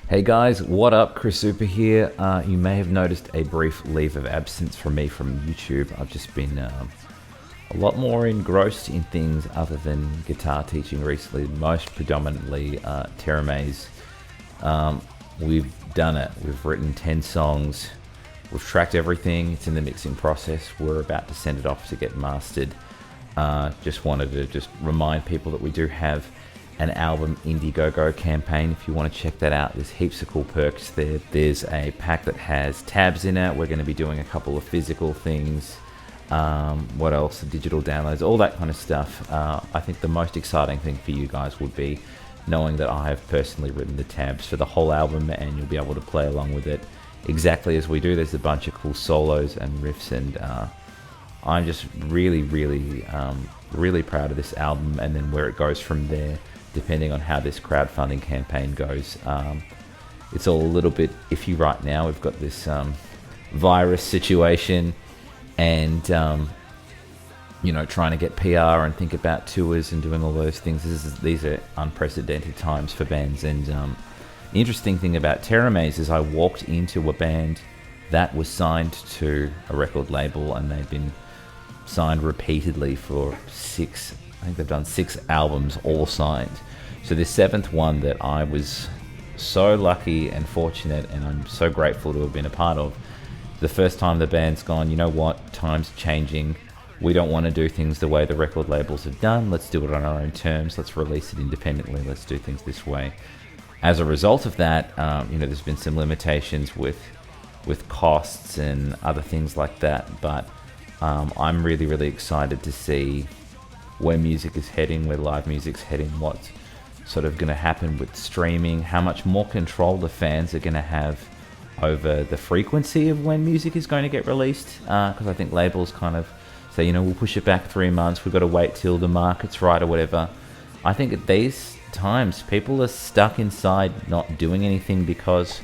Hey guys, what up? Chris Zoupa here. You may have noticed a brief leave of absence from me from YouTube. I've just been a lot more engrossed in things other than guitar teaching recently, most predominantly Teramaze. We've done it. We've written 10 songs. We've tracked everything. It's in the mixing process. We're about to send it off to get mastered. Just wanted to remind people that we do have an album Indiegogo campaign. If you want to check that out, there's heaps of cool perks there. There's a pack that has tabs in it. We're going to be doing a couple of physical things. What else? Digital downloads, all that kind of stuff. I think the most exciting thing for you guys would be knowing that I have personally written the tabs for the whole album, and you'll be able to play along with it exactly as we do. There's a bunch of cool solos and riffs, and I'm just really proud of this album, and then where it goes from there, depending on how this crowdfunding campaign goes. It's all a little bit iffy right now. We've got this virus situation, and trying to get PR and think about tours and doing all those things. These are unprecedented times for bands. And the interesting thing about Teramaze is I walked into a band that was signed to a record label, and they've been signed repeatedly for I think they've done 6 albums, all signed. So the 7th one that I was so lucky and fortunate, and I'm so grateful to have been a part of. The first time the band's gone, you know what, time's changing. We don't want to do things the way the record labels have done. Let's do it on our own terms. Let's release it independently. Let's do things this way. As a result of that, there's been some limitations with costs and other things like that. But I'm really excited to see where music is heading, where live music's heading, what's sort of going to happen with streaming, how much more control the fans are going to have over the frequency of when music is going to get released. Because I think labels kind of say, we'll push it back 3 months, we've got to wait till the market's right or whatever. I think at these times, people are stuck inside not doing anything because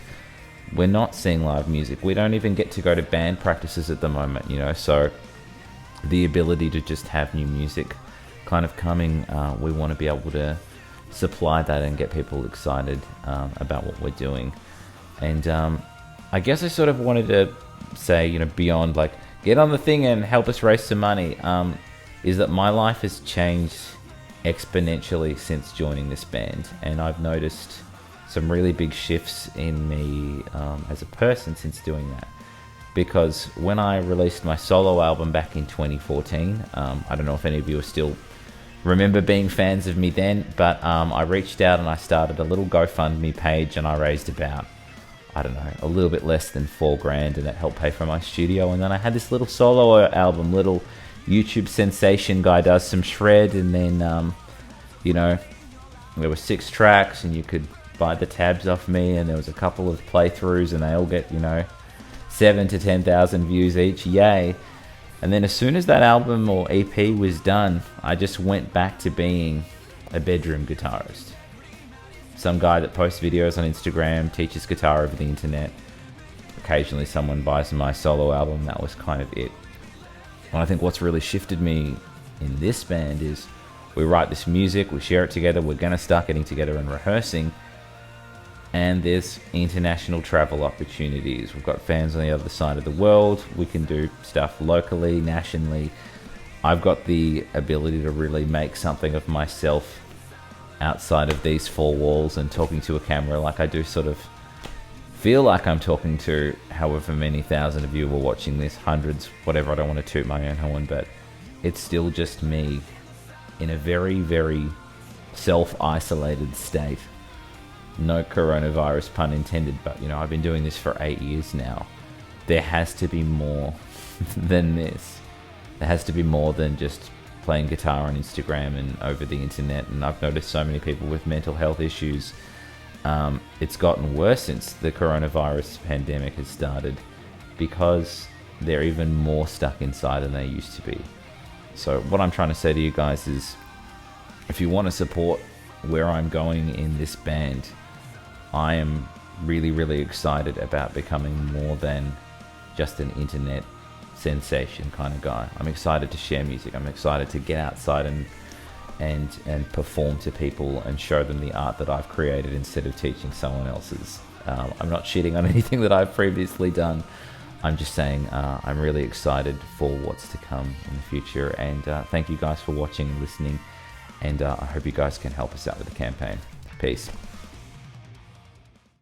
we're not seeing live music. We don't even get to go to band practices at the moment, so the ability to just have new music kind of coming, we want to be able to supply that and get people excited about what we're doing. And I guess I sort of wanted to say, beyond like get on the thing and help us raise some money, is that my life has changed exponentially since joining this band, and I've noticed some really big shifts in me as a person since doing that. Because when I released my solo album back in 2014, I don't know if any of you are still remember being fans of me then, but I reached out and I started a little GoFundMe page, and I raised about, a little bit less than $4,000, and that helped pay for my studio. And then I had this little solo album, little YouTube sensation guy does some shred, and then, there were 6 tracks, and you could buy the tabs off me, and there was a couple of playthroughs, and they all get, 7 to 10,000 views each, yay. And then as soon as that album or EP was done, I just went back to being a bedroom guitarist. Some guy that posts videos on Instagram, teaches guitar over the internet. Occasionally someone buys my solo album. That was kind of it. And I think what's really shifted me in this band is we write this music, we share it together, we're going to start getting together and rehearsing. And there's international travel opportunities. We've got fans on the other side of the world. We can do stuff locally, nationally. I've got the ability to really make something of myself outside of these 4 walls and talking to a camera. Like, I do sort of feel like I'm talking to however many thousand of you were watching this, hundreds, whatever. I don't want to toot my own horn, but it's still just me in a very self-isolated state. No coronavirus, pun intended, but I've been doing this for 8 years now. There has to be more than this. There has to be more than just playing guitar on Instagram and over the internet. And I've noticed so many people with mental health issues. It's gotten worse since the coronavirus pandemic has started, because they're even more stuck inside than they used to be. So what I'm trying to say to you guys is, if you want to support where I'm going in this band, I am really excited about becoming more than just an internet sensation kind of guy. I'm excited to share music. I'm excited to get outside and and perform to people and show them the art that I've created instead of teaching someone else's. I'm not shitting on anything that I've previously done. I'm just saying I'm really excited for what's to come in the future, and thank you guys for watching and listening, and I hope you guys can help us out with the campaign. Peace.